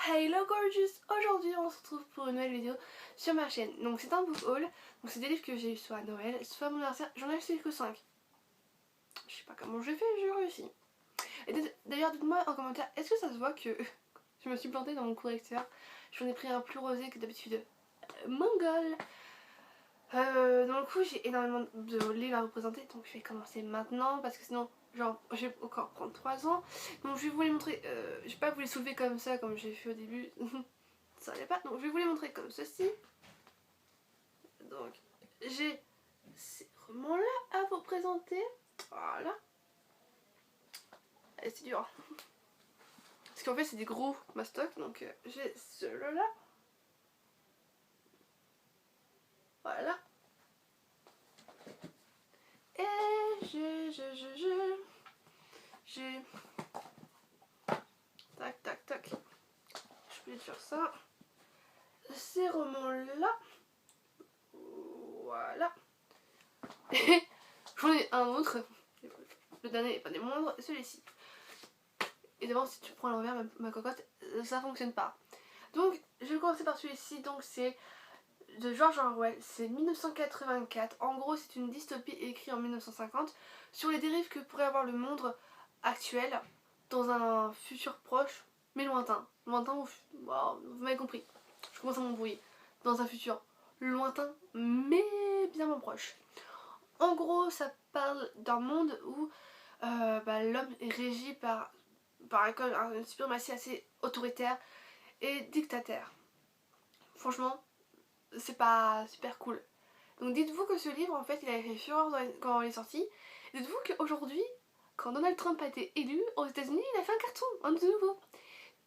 Hello gorgeous! Aujourd'hui on se retrouve pour une nouvelle vidéo sur ma chaîne. Donc c'est un book haul, donc c'est des livres que j'ai eu soit à Noël, soit à mon anniversaire, j'en ai acheté que 5. Je sais pas comment j'ai fait, j'ai réussi. Et d'ailleurs dites-moi en commentaire, est-ce que ça se voit que je me suis plantée dans mon correcteur? J'en ai pris un plus rosé que d'habitude. Mongol! Dans le coup j'ai énormément de livres à vous présenter, donc je vais commencer maintenant parce que sinon genre je vais encore prendre 3 ans. Donc je vais vous les montrer, je vais pas vous les soulever comme ça comme j'ai fait au début. Ça n'allait pas, donc je vais vous les montrer comme ceci. Donc j'ai ces romans là à vous présenter. Voilà. Et c'est dur. Parce qu'en fait c'est des gros mastocs, donc j'ai celui-là. Voilà. Et j'ai tac tac tac. Je vais faire ça. Ces romans là. Voilà. J'en ai un autre. Le dernier n'est pas des moindres, celui-ci. Évidemment, si tu prends à l'envers, ma cocotte, ça fonctionne pas. Donc, je vais commencer par celui-ci. Donc, c'est de George Orwell. C'est 1984. En gros, c'est une dystopie écrite en 1950 sur les dérives que pourrait avoir le monde actuel dans un futur proche, mais lointain. Lointain, wow, vous m'avez compris. Je commence à m'embrouiller. Dans un futur lointain, mais bien moins proche. En gros, ça parle d'un monde où l'homme est régi par une suprématie assez autoritaire et dictateur. Franchement, c'est pas super cool. Donc dites-vous que ce livre, en fait, il a fait fureur quand il est sorti. Dites-vous qu'aujourd'hui, quand Donald Trump a été élu aux États-Unis, il a fait un carton, un de nouveau.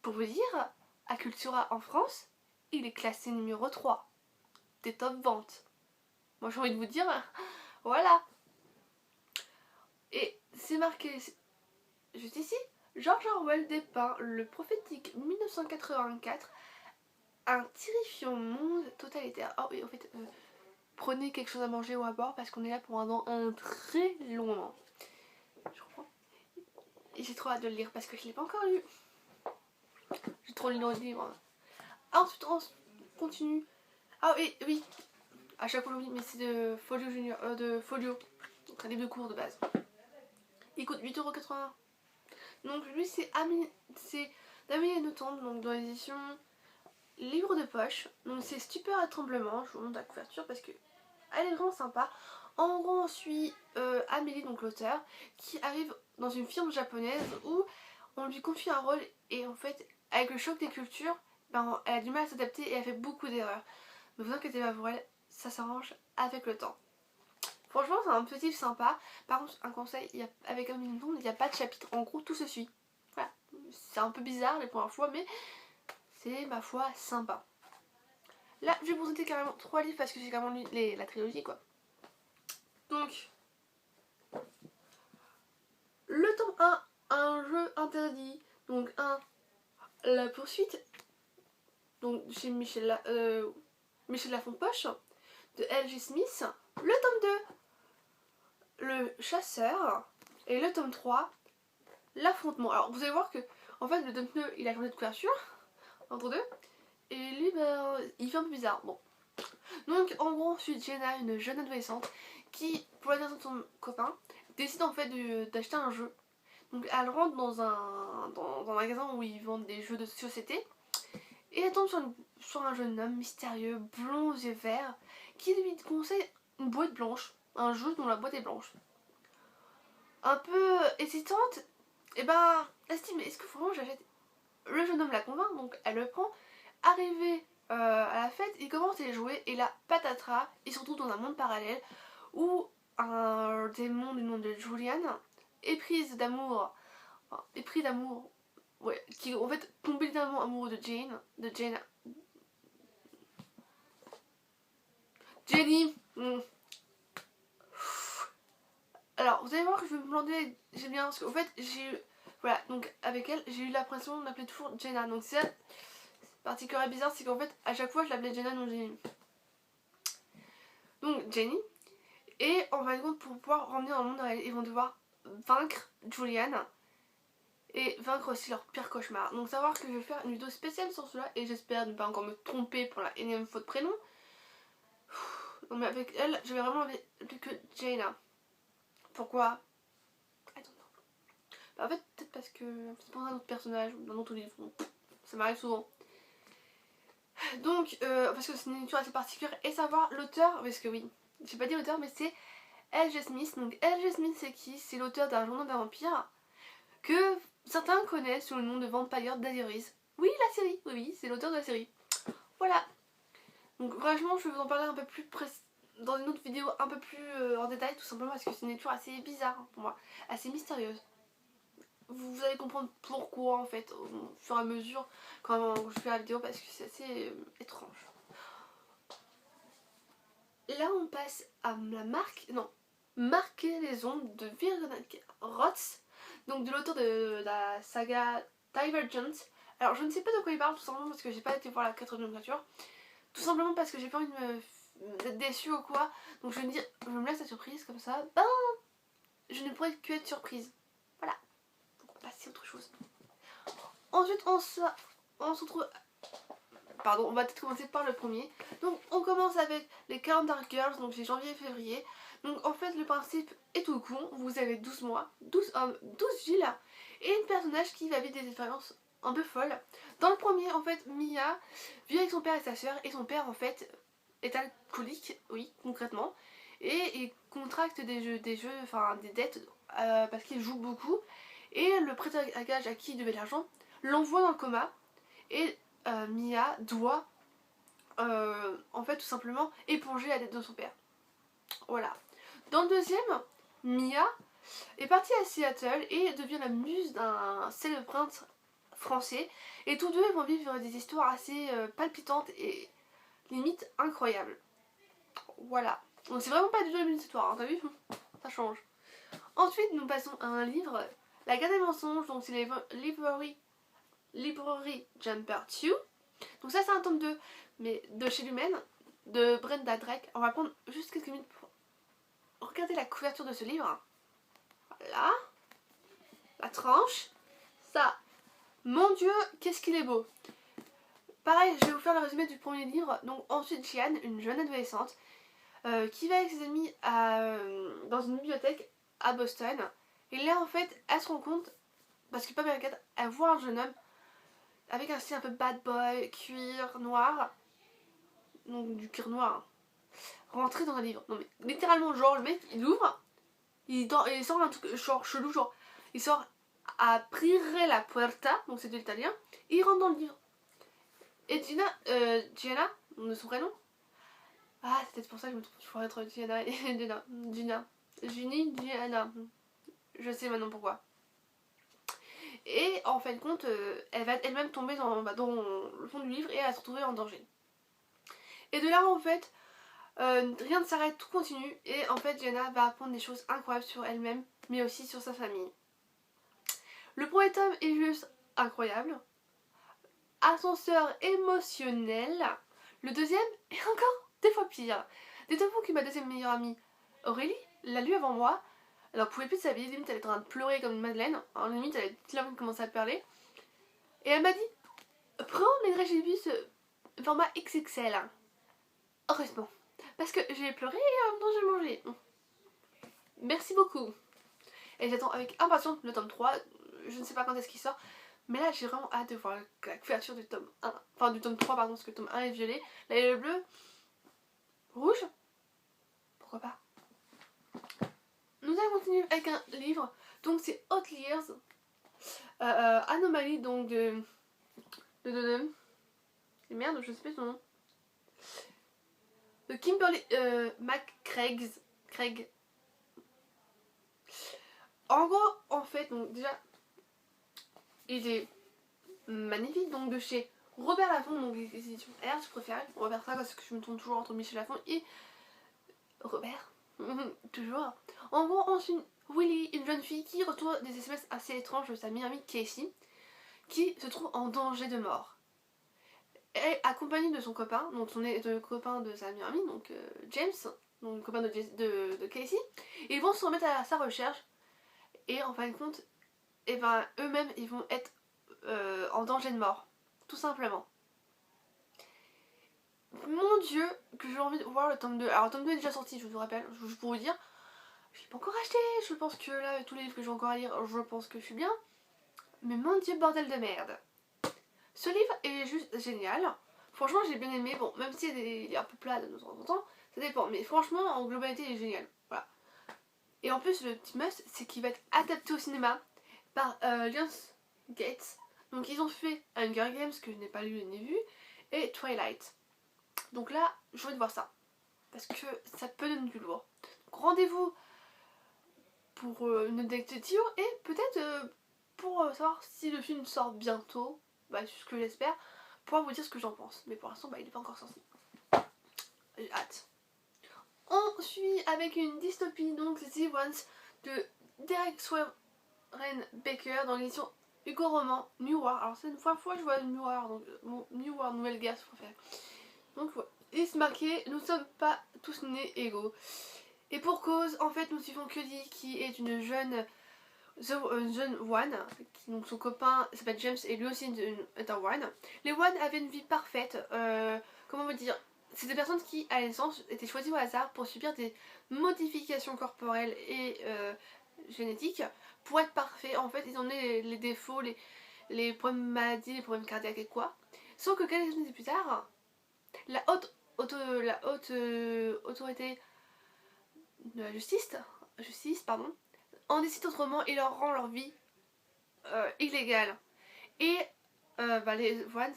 Pour vous dire, à Cultura en France, il est classé numéro 3 des top ventes. Moi j'ai envie de vous dire, voilà. Et c'est marqué juste ici, George Orwell dépeint le prophétique 1984, un terrifiant monde totalitaire. Oh oui, en fait, prenez quelque chose à manger ou à boire parce qu'on est là pendant un très long moment. Je reprends. Et j'ai trop hâte de le lire parce que je ne l'ai pas encore lu. J'ai trop lu le livre. Ensuite, on continue. Ah oui, oui. À chaque fois, j'oublie, mais c'est de Folio Junior, de Folio. Donc un livre de cours de base. Il coûte 8,81 €. Donc lui, c'est d'Amélie Nothomb, donc dans l'édition livre de poche. Donc c'est Stupeur et Tremblement. Je vous montre la couverture parce que elle est vraiment sympa. En gros, on suit Amélie, donc l'auteur, qui arrive dans une firme japonaise où on lui confie un rôle et en fait, avec le choc des cultures, ben, elle a du mal à s'adapter et elle fait beaucoup d'erreurs. Ne vous inquiétez pas pour elle, ça s'arrange avec le temps. Franchement, c'est un petit livre sympa. Par contre, un conseil, avec Amélie Nothomb, il n'y a pas de chapitre. En gros, tout se suit. Voilà. C'est un peu bizarre les premières fois, mais c'est, ma foi, sympa. Là, je vais vous présenter carrément 3 livres parce que j'ai carrément lu la trilogie, quoi. Donc, le tome 1, un jeu interdit. Donc 1, la poursuite. Donc chez Michel Lafonpoche de L.J. Smith. Le tome 2, le chasseur. Et le tome 3, l'affrontement. Alors vous allez voir que en fait le tome 2 il a changé de couverture entre deux. Et lui ben, il fait un peu bizarre. Bon. Donc en gros on suit Jenna, une jeune adolescente qui, pour l'anniversaire de son copain, décide en fait d'acheter un jeu. Donc elle rentre dans un magasin où ils vendent des jeux de société et elle tombe sur un jeune homme mystérieux, blond aux yeux verts, qui lui conseille une boîte blanche, un jeu dont la boîte est blanche. Un peu hésitante, et ben elle se dit mais est-ce que vraiment j'achète? Le jeune homme la convainc, donc elle le prend. Arrivé à la fête, il commence à y jouer et là patatras, il se retrouve dans un monde parallèle où un démon du nom de Julian, épris d'amour, ouais, qui en fait tombe littéralement amoureux de Jenny. Alors vous allez voir que je vais me planter, j'aime bien parce qu'en fait j'ai eu, voilà, donc avec elle j'ai eu l'impression de l'appeler toujours Jenna, donc c'est la particulière bizarre, c'est qu'en fait à chaque fois je l'appelais Jenna, non Jenny. Donc Jenny, et en fin de compte pour pouvoir revenir dans le monde réel, ils vont devoir vaincre Julian. et vaincre aussi leur pire cauchemar. Donc savoir que je vais faire une vidéo spéciale sur cela et j'espère ne pas encore me tromper pour la énième fois de prénom. Non mais avec elle, j'avais vraiment envie que Jaina. Pourquoi? I don't know. Bah, en fait, peut-être parce que c'est pas un autre personnage ou d'un autre livre. Bon, ça m'arrive souvent. Donc, parce que c'est une lecture assez particulière et savoir l'auteur, parce que oui, j'ai pas dit l'auteur, mais c'est L.J. Smith. Donc L.J. Smith c'est qui? C'est l'auteur d'un journal d'un vampire que certains connaissent sous le nom de Vampire Diaries. Oui, la série, oui, c'est l'auteur de la série. Voilà. Donc franchement, je vais vous en parler un peu plus dans une autre vidéo un peu plus en détail, tout simplement parce que c'est une lecture assez bizarre pour moi, assez mystérieuse. Vous allez comprendre pourquoi en fait au fur et à mesure quand je fais la vidéo parce que c'est assez étrange. Là on passe à la marquer les ondes de Virginia Roth, donc de l'auteur de la saga Divergent. Alors je ne sais pas de quoi il parle tout simplement parce que j'ai pas été voir la 4ème nature. Tout simplement parce que j'ai pas envie d'être déçue ou quoi. Donc je vais me dire, je me laisse la surprise comme ça. Ben, je ne pourrais que être surprise. Voilà. Donc on passe à autre chose. Ensuite on se retrouve... Pardon, on va peut-être commencer par le premier. Donc on commence avec les Calendar Girls, donc c'est janvier et février. Donc en fait le principe est tout con, vous avez 12 mois, 12 hommes, 12 villes et une personnage qui va vivre des expériences un peu folles. Dans le premier en fait Mia vit avec son père et sa soeur et son père en fait est alcoolique, oui concrètement. Et il contracte des dettes parce qu'il joue beaucoup. Et le prêteur à gage à qui il devait l'argent l'envoie dans le coma. Et Mia doit en fait tout simplement éponger la dette de son père. Voilà. Dans le deuxième, Mia est partie à Seattle et devient la muse d'un célèbre prince français. Et tous deux vont vivre des histoires assez palpitantes et limite incroyables. Voilà. Donc c'est vraiment pas du tout la même histoire, hein, t'as vu? Ça change. Ensuite nous passons à un livre, La Garde des mensonges, donc c'est les Library Jumper 2. Donc ça c'est un tome 2, mais de chez Lumen, de Brenda Drake. On va prendre juste quelques minutes pour regarder la couverture de ce livre. Voilà. La tranche. Ça. Mon Dieu, qu'est-ce qu'il est beau. Pareil, je vais vous faire le résumé du premier livre. Donc ensuite Jeanne, une jeune adolescente, qui va avec ses amis dans une bibliothèque à Boston. Et là en fait, elle se rend compte, parce que pas bien regarde, elle voit un jeune homme avec un style un peu bad boy, cuir noir, donc du cuir noir, rentrer dans un livre. Non mais littéralement genre le mec il ouvre, il sort un truc genre chelou, genre il sort aprire la puerta, donc c'est de l'italien, et il rentre dans le livre. Et Gianna, de son prénom, ah c'est peut-être pour ça que je me trompe, je pourrais être Gianna et Gianna, je sais maintenant pourquoi. Et en fin de compte, elle va elle-même tomber dans le fond du livre et elle va se retrouver en danger. Et de là en fait, rien ne s'arrête, tout continue. Et en fait, Gianna va apprendre des choses incroyables sur elle-même, mais aussi sur sa famille. Le premier tome est juste incroyable. Ascenseur émotionnel. Le deuxième est encore des fois pire. Dites-vous que ma deuxième meilleure amie, Aurélie, l'a lu avant moi. Alors, elle pouvait plus de sa vie, limite elle était en train de pleurer comme une madeleine. Alors, limite elle avait commencé à parler. Et elle m'a dit, prends les dragibus format XXL. Heureusement. Parce que j'ai pleuré et en même temps j'ai mangé. Merci beaucoup. Et j'attends avec impatience le tome 3. Je ne sais pas quand est-ce qu'il sort. Mais là j'ai vraiment hâte de voir la couverture du tome 1. Enfin du tome 3 pardon, parce que le tome 1 est violet. Là il est bleu. Rouge. Pourquoi pas. Nous allons continuer avec un livre. Donc c'est Outliers. Anomalie donc de merde, je sais pas son nom. De Kimberly McCraig. En gros, en fait, donc déjà, il est magnifique, donc de chez Robert Laffont, donc les éditions R, je préfère Robert ça parce que je me tourne toujours entre Michel Laffont et Robert, toujours. En gros, on suit Willy, une jeune fille qui reçoit des SMS assez étranges de sa meilleure amie Casey, qui se trouve en danger de mort. Elle est accompagnée de son copain, donc le copain de sa meilleure amie, donc James, donc le copain de Casey, et ils vont se remettre à sa recherche. Et en fin de compte, et ben eux-mêmes ils vont être en danger de mort, tout simplement. Mon dieu, que j'ai envie de voir le tome 2. Alors le tome 2 est déjà sorti, je vous rappelle, juste pour vous dire. Je l'ai pas encore acheté, je pense que là, avec tous les livres que j'ai encore à lire, je pense que je suis bien. Mais mon dieu, bordel de merde. Ce livre est juste génial. Franchement, j'ai bien aimé. Bon, même s'il est un peu plat de temps en temps, ça dépend. Mais franchement, en globalité, il est génial. Voilà. Et en plus, le petit must, c'est qu'il va être adapté au cinéma par Lionsgate. Donc, ils ont fait Hunger Games, que je n'ai pas lu ni vu, et Twilight. Donc là, j'ai envie de voir ça. Parce que ça peut donner du lourd. Donc, rendez-vous pour une lecture et peut-être pour savoir si le film sort bientôt. Bah, c'est ce que j'espère. Pour vous dire ce que j'en pense. Mais pour l'instant, bah, il n'est pas encore sorti. J'ai hâte. On suit avec une dystopie, donc The Ones de Derek Warren Baker dans l'édition Hugo Roman New War. Alors c'est une fois que je vois New War, donc New War, nouvelle guerre, c'est préféré. Donc ouais. Et c'est marqué, nous sommes pas tous nés égaux. Et pour cause, en fait, nous suivons Cuddy qui est une jeune One, donc son copain s'appelle James et lui aussi est un One. Les One avaient une vie parfaite, comment vous dire, c'est des personnes qui à la naissance étaient choisies au hasard pour subir des modifications corporelles et génétiques pour être parfaits. En fait, ils ont les défauts, les problèmes de maladie, les problèmes cardiaques et quoi. Sauf que quelques années plus tard, la haute autorité de la justice pardon, en décide autrement et leur rend leur vie illégale. Et les Ones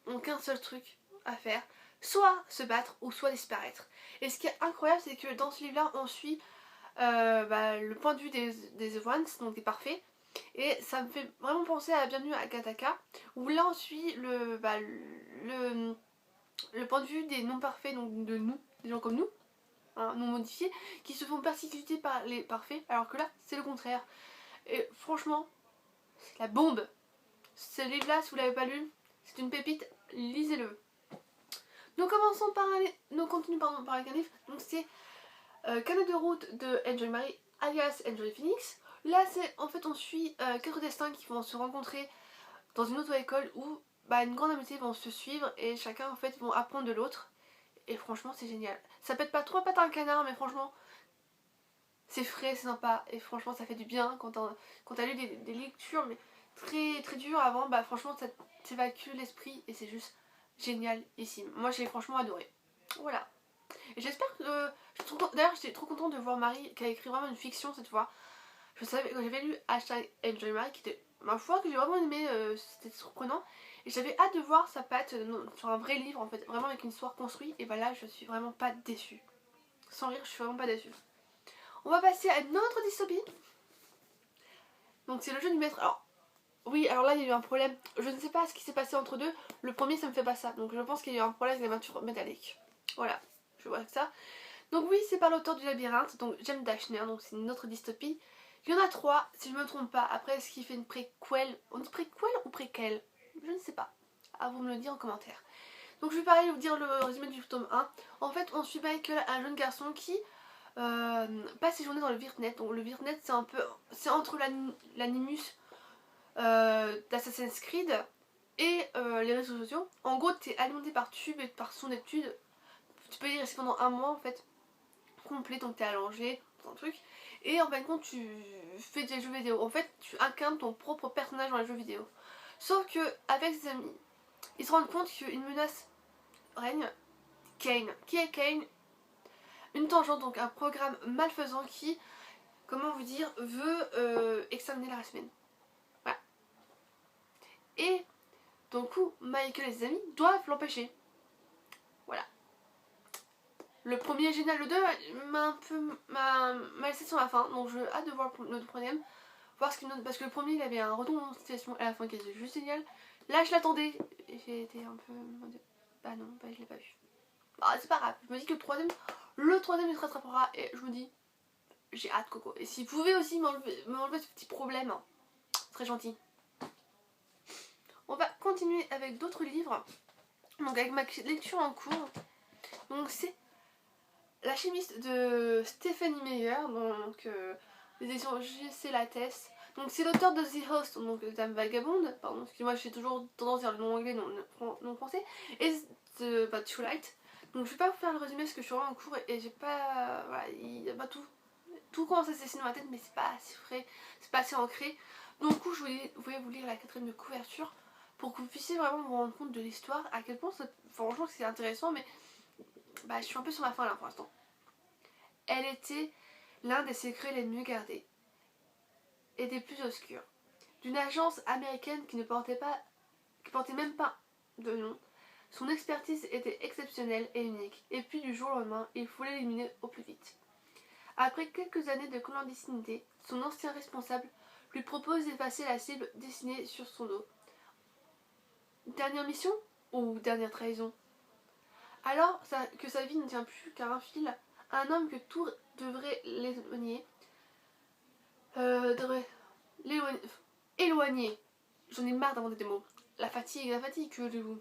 ont qu'un seul truc à faire, soit se battre ou soit disparaître. Et ce qui est incroyable, c'est que dans ce livre-là, on suit le point de vue des Ones, donc des parfaits. Et ça me fait vraiment penser à Bienvenue à Gattaca, où là on suit le point de vue des non-parfaits, donc de nous, des gens comme nous, hein, non modifiés, qui se font persécuter par les parfaits, alors que là c'est le contraire. Et franchement, c'est la bombe. Ce livre-là, si vous l'avez pas lu, c'est une pépite, lisez-le. Nous commençons par avec un livre, donc c'est Canot de route de Enjoy Marie, alias Enjoy Phoenix. Là, c'est en fait on suit 4 destins qui vont se rencontrer dans une auto-école où une grande amitié vont se suivre et chacun en fait vont apprendre de l'autre. Et franchement, c'est génial. Ça pète pas trop, pas un canard, mais franchement, c'est frais, c'est sympa. Et franchement, ça fait du bien quand t'as lu des lectures mais très très dures avant. Bah franchement, ça t'évacue l'esprit et c'est juste génial ici. Moi, j'ai franchement adoré. Voilà. Et j'espère que... D'ailleurs, j'étais trop contente de voir Marie qui a écrit vraiment une fiction cette fois. Je savais quand j'avais lu #Enjoy Marie qui était ma foi que j'ai vraiment aimé, c'était surprenant. Et j'avais hâte de voir sa patte sur un vrai livre en fait, vraiment avec une histoire construite. Et bah là, je suis vraiment pas déçue. Sans rire, je suis vraiment pas déçue. On va passer à une autre dystopie. Donc c'est le jeu du maître. Alors, oui, alors là il y a eu un problème. Je ne sais pas ce qui s'est passé entre deux. Le premier ça me fait pas ça. Donc je pense qu'il y a eu un problème avec la peinture métallique. Voilà, je vois ça. Donc oui, c'est par l'auteur du labyrinthe, donc James Dashner, donc c'est une autre dystopie. Il y en a 3, si je me trompe pas. Après, est-ce qu'il fait une préquelle? On dit préquelle ou préquelle? Je ne sais pas. À vous me le dire en commentaire. Donc je vais pareil vous dire le résumé du tome 1. En fait, on suit Michael, un jeune garçon qui passe ses journées dans le Virtnet. Donc le Virtnet, c'est entre l'animus d'Assassin's Creed et les réseaux sociaux. En gros, tu es alimenté par tube et par son étude. Tu peux y rester pendant un mois en fait complet, donc tu es allongé, ton truc. Et en fin de compte, tu fais des jeux vidéo. En fait, tu incarnes ton propre personnage dans les jeux vidéo. Sauf que avec ses amis, ils se rendent compte qu'une menace règne. Kane. Qui est Kane? Une tangente, donc un programme malfaisant qui, comment vous dire, veut exterminer la race humaine. Voilà. Et donc, Michael et ses amis doivent l'empêcher. Voilà. Le premier est génial, le 2 m'a laissé sur la fin, donc j'ai hâte de voir le troisième. Voir ce qu'il note, parce que le premier il avait un retournement de situation à la fin qui était juste génial. Là je l'attendais, et j'ai été un peu... Bah non, je l'ai pas vu. Bah c'est pas grave, je me dis que le troisième il se rattrapera, et je me dis, j'ai hâte Coco. Et si vous pouvez aussi m'enlever ce petit problème, très gentil. On va continuer avec d'autres livres, donc avec ma lecture en cours. Donc c'est La chimiste de Stephanie Meyer, donc les éditions JC Lattès. Donc c'est l'auteur de The Host, donc Dame Vagabonde, pardon, excusez-moi j'ai toujours tendance à dire le nom anglais, non français, et de Twilight. Donc je vais pas vous faire le résumé parce que je suis vraiment en cours et j'ai pas... Voilà, il y a pas tout commence à se dessiner dans ma tête mais c'est pas assez frais, c'est pas assez ancré. Donc du coup je voulais vous lire la 4ème de couverture pour que vous puissiez vraiment vous rendre compte de l'histoire, à quel point franchement c'est intéressant, mais je suis un peu sur ma fin là pour l'instant. Elle était l'un des secrets les mieux gardés et des plus obscurs d'une agence américaine qui portait même pas de nom. Son expertise était exceptionnelle et unique, et puis du jour au lendemain, il faut l'éliminer au plus vite. Après quelques années de clandestinité, son ancien responsable lui propose d'effacer la cible dessinée sur son dos. Dernière mission ou dernière trahison? Alors que sa vie ne tient plus qu'à un fil, un homme que tout devrait l'éloigner, éloigner. J'en ai marre d'inventer des mots. La fatigue, que voulez-vous?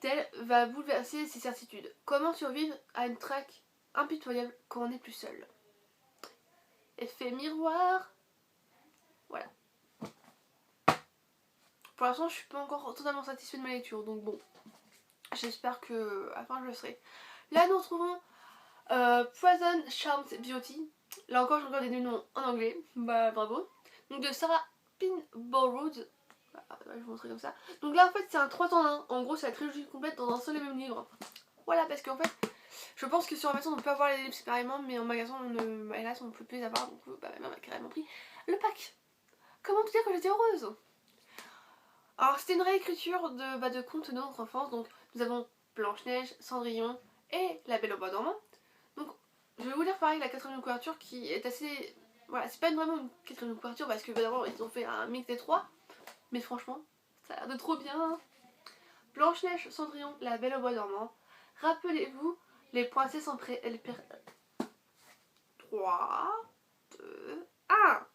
Tel va bouleverser ses certitudes. Comment survivre à une traque impitoyable quand on n'est plus seul? Effet miroir. Voilà. Pour l'instant, je suis pas encore totalement satisfaite de ma lecture, donc bon. J'espère que à la fin je le serai. Là, nous retrouvons Poison Charms Beauty. Là encore, je regarde des noms en anglais. Bravo. Donc de Sarah Pinborough. Je vais vous montrer comme ça. Donc là, en fait, c'est un 3 en 1. En gros, c'est la trilogie complète dans un seul et même livre. Voilà, parce qu'en fait, je pense que sur Amazon, on peut avoir les livres séparément, mais en magasin, hélas, on ne peut plus les avoir. Donc, ma mère a carrément pris le pack. Comment te dire que j'étais heureuse? Alors, c'était une réécriture de contes de notre enfance. Donc, nous avons Blanche-Neige, Cendrillon et La Belle au Bois dormant. Donc, je vais vous lire pareil la 4ème couverture qui est assez... Voilà, c'est pas vraiment une 4ème couverture parce que d'abord, ils ont fait un mix des 3. Mais franchement, ça a l'air de trop bien. Blanche-Neige, Cendrillon, La Belle au Bois dormant. Rappelez-vous, les princesses en pré... 3, 2, 1.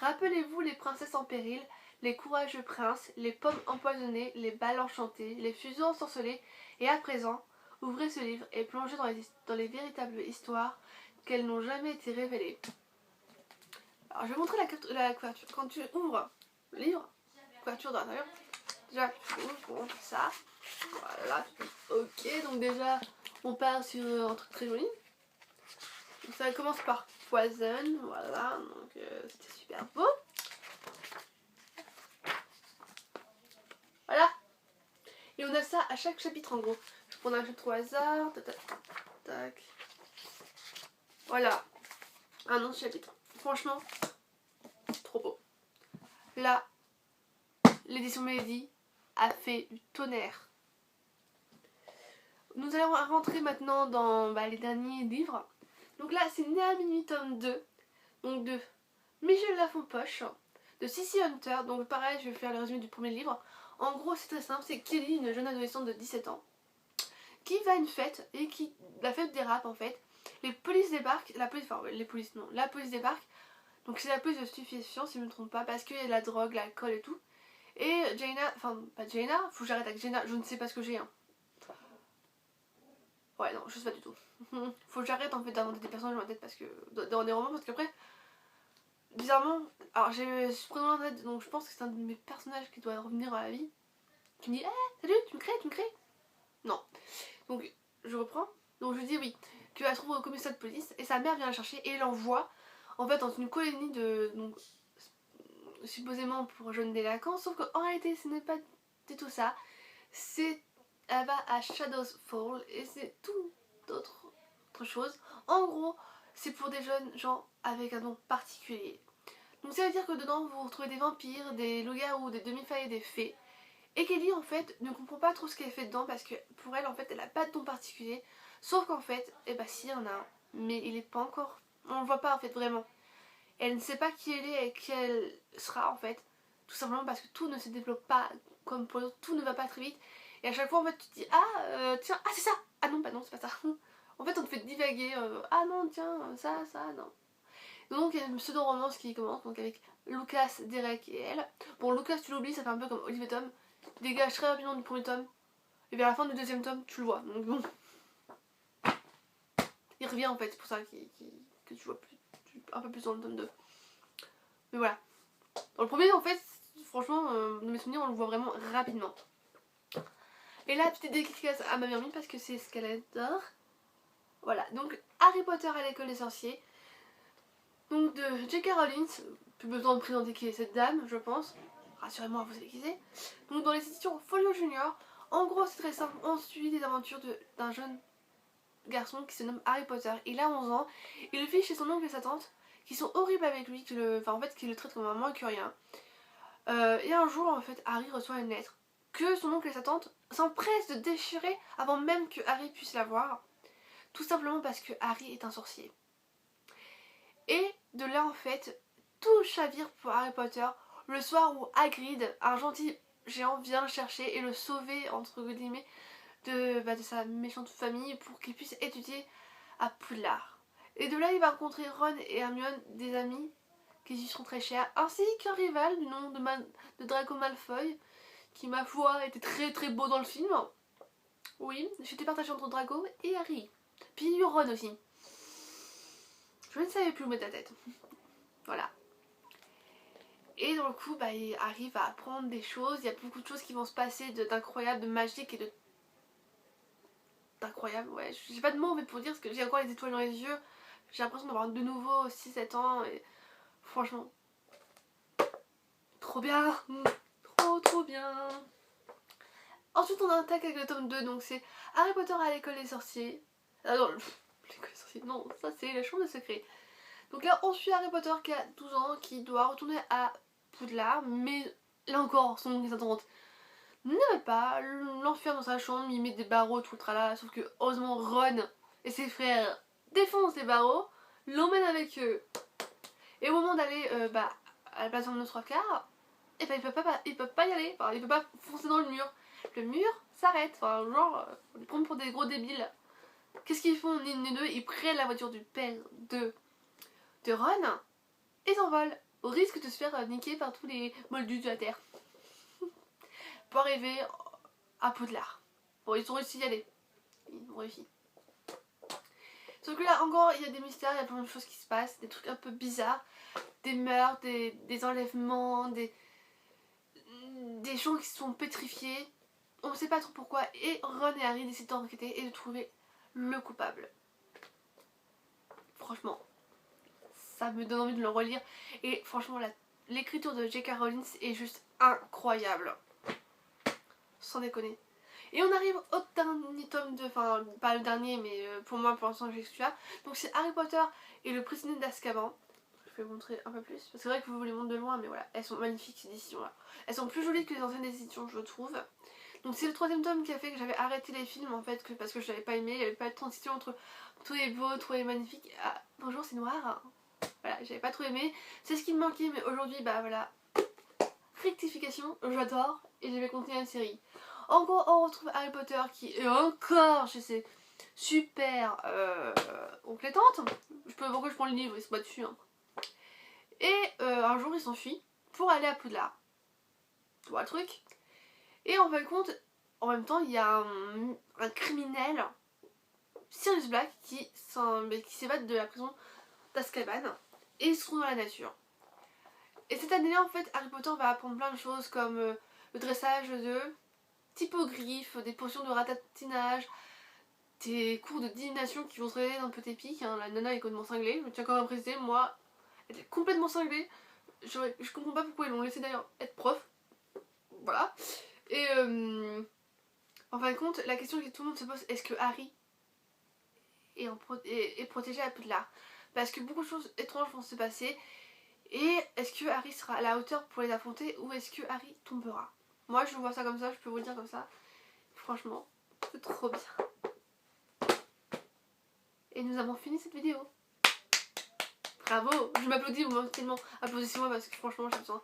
Rappelez-vous les princesses en péril, les courageux princes, les pommes empoisonnées, les balles enchantées, les fuseaux ensorcelés. Et à présent, ouvrez ce livre et plongez dans les véritables histoires qu'elles n'ont jamais été révélées. Alors je vais montrer la couverture. Quand tu ouvres le livre, couverture de l'intérieur, déjà tu ouvres ça. Voilà, ok, donc déjà on part sur un truc très joli. Donc ça commence par Poison, voilà, donc c'était super beau. Voilà. Et on a ça à chaque chapitre en gros. Je prends un chapitre au hasard, tac. Voilà, un autre chapitre. Franchement, trop beau. Là, l'édition Mélodie a fait du tonnerre. Nous allons rentrer maintenant dans les derniers livres. Donc là, c'est Né à minuit tome 2. Donc de Michel Lafont-Poche, de Sissy Hunter. Donc pareil, je vais faire le résumé du premier livre. En gros, c'est très simple, c'est Kelly, une jeune adolescente de 17 ans, qui va à une fête et qui... La fête dérape en fait. Les polices débarquent, la police débarque. Donc c'est la police de stupéfiants si je ne me trompe pas, parce qu'il y a la drogue, l'alcool et tout. Et Jaina, enfin pas Jaina, faut que j'arrête avec Jaina, je ne sais pas ce que j'ai. Ouais non, je sais pas du tout. Faut que j'arrête en fait d'inventer des personnages dans ma tête parce que dans des romans, parce qu'après, bizarrement, alors j'ai ce prénom en tête, donc je pense que c'est un de mes personnages qui doit revenir à la vie. Qui me dit, salut, tu me crées? Non. Donc je reprends. Donc je dis oui, que elle se trouve au commissariat de police et sa mère vient la chercher et l'envoie en fait dans une colonie de... Donc supposément pour jeunes délinquants, sauf qu'en réalité ce n'est pas du tout ça. Elle va à Shadows Fall et c'est tout autre chose. En gros, c'est pour des jeunes gens avec un nom particulier. Donc ça veut dire que dedans vous retrouvez des vampires, des loups-garous, des demi-failles et des fées. Et Kelly en fait ne comprend pas trop ce qu'elle fait dedans parce que pour elle en fait elle a pas de nom particulier. Sauf qu'en fait, si il y en a un, mais il est pas encore... On le voit pas en fait vraiment. Elle ne sait pas qui elle est et qui elle sera en fait. Tout simplement parce que tout ne se développe pas comme pour l'autre, tout ne va pas très vite. Et à chaque fois en fait tu te dis tiens, c'est ça. Ah non, non, c'est pas ça. En fait on te fait divaguer, ah non tiens, ça, non. Donc il y a une pseudo-romance qui commence donc avec Lucas, Derek et elle. Bon Lucas tu l'oublies, ça fait un peu comme Olive et Tom. Dégage très rapidement du premier tome. Et vers la fin du deuxième tome tu le vois. Donc bon. Il revient en fait, c'est pour ça que tu vois un peu plus dans le tome 2. Mais voilà. Dans le premier en fait, franchement, de mes souvenirs on le voit vraiment rapidement. Et là petite dédicace à ma Hermine parce que c'est ce qu'elle adore. Voilà, donc Harry Potter à l'école des sorciers. Donc de J.K. Rowling, plus besoin de présenter qui est cette dame je pense. Rassurez-moi, vous savez qui c'est. Donc dans les éditions Folio Junior, en gros c'est très simple, on suit les aventures d'un jeune garçon qui se nomme Harry Potter. Il a 11 ans, il vit chez son oncle et sa tante qui sont horribles avec lui, qui le traitent comme un moins que rien. Et un jour en fait Harry reçoit une lettre que son oncle et sa tante s'empressent de déchirer avant même que Harry puisse la voir. Tout simplement parce que Harry est un sorcier. Et de là en fait, tout chavire pour Harry Potter le soir où Hagrid, un gentil géant, vient le chercher et le sauver entre guillemets de sa méchante famille pour qu'il puisse étudier à Poudlard. Et de là il va rencontrer Ron et Hermione, des amis qui lui seront très chers, ainsi qu'un rival du nom de Draco Malfoy, qui ma foi était très très beau dans le film. Oui, j'étais partagée entre Draco et Harry. Puis Ron aussi. Je ne savais plus où mettre la tête. Voilà. Et dans le coup, Harry va apprendre des choses. Il y a beaucoup de choses qui vont se passer d'incroyables, de magiques et d'incroyables. Ouais, j'ai pas de mots mais pour dire parce que j'ai encore les étoiles dans les yeux. J'ai l'impression d'avoir de nouveau 6-7 ans. Et franchement, trop bien. Trop bien. Ensuite, on attaque avec le tome 2. Donc, c'est Harry Potter à l'école des sorciers. Ah non, l'école des sorciers, non, ça c'est la chambre des secrets. Donc là, on suit Harry Potter qui a 12 ans, qui doit retourner à Poudlard, mais là encore, son oncle et sa tante n'aimait pas, l'enferme dans sa chambre, il met des barreaux, tout le tralala, sauf que heureusement Ron et ses frères défoncent les barreaux, l'emmènent avec eux. Et au moment d'aller à la place de 3/4, et il peut pas y aller, il peut pas foncer dans le mur. Le mur s'arrête, genre, on les prend pour des gros débiles. Qu'est-ce qu'ils font, ni une ni deux? Ils prennent la voiture du père de Ron et s'envolent, au risque de se faire niquer par tous les moldus de la Terre. Pour arriver à Poudlard. Bon, ils ont réussi à y aller. Ils ont réussi. Sauf que là encore, il y a des mystères, il y a plein de choses qui se passent, des trucs un peu bizarres, des meurtres, des enlèvements, des gens qui se sont pétrifiés. On ne sait pas trop pourquoi. Et Ron et Harry décident d'enquêter et de trouver le coupable. Franchement, ça me donne envie de le relire. Et franchement, l'écriture de J.K. Rowling est juste incroyable. Sans déconner. Et on arrive au dernier tome de... Enfin, pas le dernier, mais pour moi, pour l'instant, j'ai celui-là. Donc c'est Harry Potter et le prisonnier d'Azkaban. Je vais vous montrer un peu plus. Parce que c'est vrai que vous les montrez de loin, mais voilà. Elles sont magnifiques, ces éditions-là. Elles sont plus jolies que les anciennes éditions, je trouve. Donc c'est le troisième tome qui a fait que j'avais arrêté les films, en fait, parce que je l'avais pas aimé. Il n'y avait pas de transition entre tout est beau, tout est magnifique. Ah, bonjour, c'est noir. Voilà, j'avais pas trop aimé. C'est ce qui me manquait, mais aujourd'hui, voilà. Rectification, j'adore. Et je vais continuer la série. En gros, on retrouve Harry Potter qui est encore chez ses super oncle et tante. Pourquoi je prends le livre, il se bat dessus. Hein. Et un jour, il s'enfuit pour aller à Poudlard. Tu vois le truc? Et en fin de compte, en même temps, il y a un criminel, Sirius Black, qui s'évade de la prison d'Azkaban et il se trouve dans la nature. Et cette année-là, en fait, Harry Potter va apprendre plein de choses comme le dressage de typogriffe, des potions de ratatinage, des cours de divination qui vont se révéler un peu épiques. Hein. La nana est complètement cinglée, je tiens quand même à préciser, moi, elle est complètement cinglée. Je comprends pas pourquoi ils l'ont laissé d'ailleurs être prof. Voilà. Et en fin de compte, la question que tout le monde se pose, est-ce que Harry est protégé à Poudlard? Parce que beaucoup de choses étranges vont se passer. Et est-ce que Harry sera à la hauteur pour les affronter ou est-ce que Harry tombera? Moi je vois ça comme ça, je peux vous le dire comme ça. Franchement, c'est trop bien. Et nous avons fini cette vidéo. Bravo, je m'applaudis tellement. Applaudissez-moi parce que franchement j'ai besoin.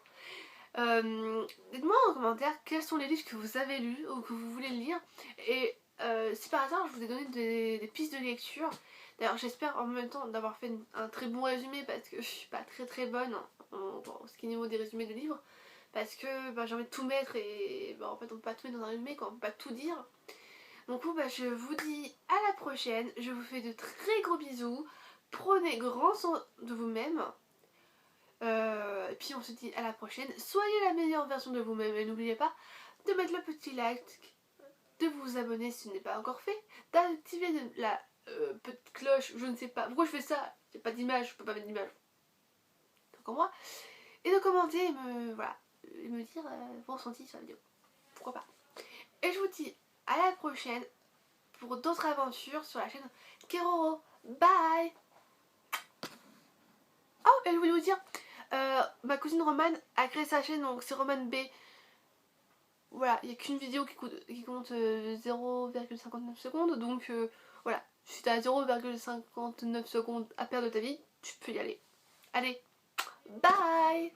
Dites-moi en commentaire quels sont les livres que vous avez lus ou que vous voulez lire. Et si par hasard je vous ai donné des pistes de lecture. D'ailleurs j'espère en même temps d'avoir fait un très bon résumé parce que je suis pas très bonne en ce qui est niveau des résumés de livres. Parce que j'ai envie de tout mettre et en fait on peut pas tout mettre dans un résumé quand on peut pas tout dire. Donc je vous dis à la prochaine, je vous fais de très gros bisous, prenez grand soin de vous-même, Et puis on se dit à la prochaine. Soyez la meilleure version de vous-même et n'oubliez pas de mettre le petit like, de vous abonner si ce n'est pas encore fait, d'activer la petite cloche, je ne sais pas pourquoi je fais ça, j'ai pas d'image, je peux pas mettre d'image, c'est encore moi, et de commenter et me dire vos ressentis sur la vidéo, pourquoi pas. Et je vous dis à la prochaine pour d'autres aventures sur la chaîne Keroro. Bye. Oh, et je voulais vous dire, ma cousine Romane a créé sa chaîne, donc c'est Romane B. Voilà, il n'y a qu'une vidéo qui compte 0,59 secondes, donc voilà, si t'as 0,59 secondes à perdre de ta vie, tu peux y aller. Allez, bye.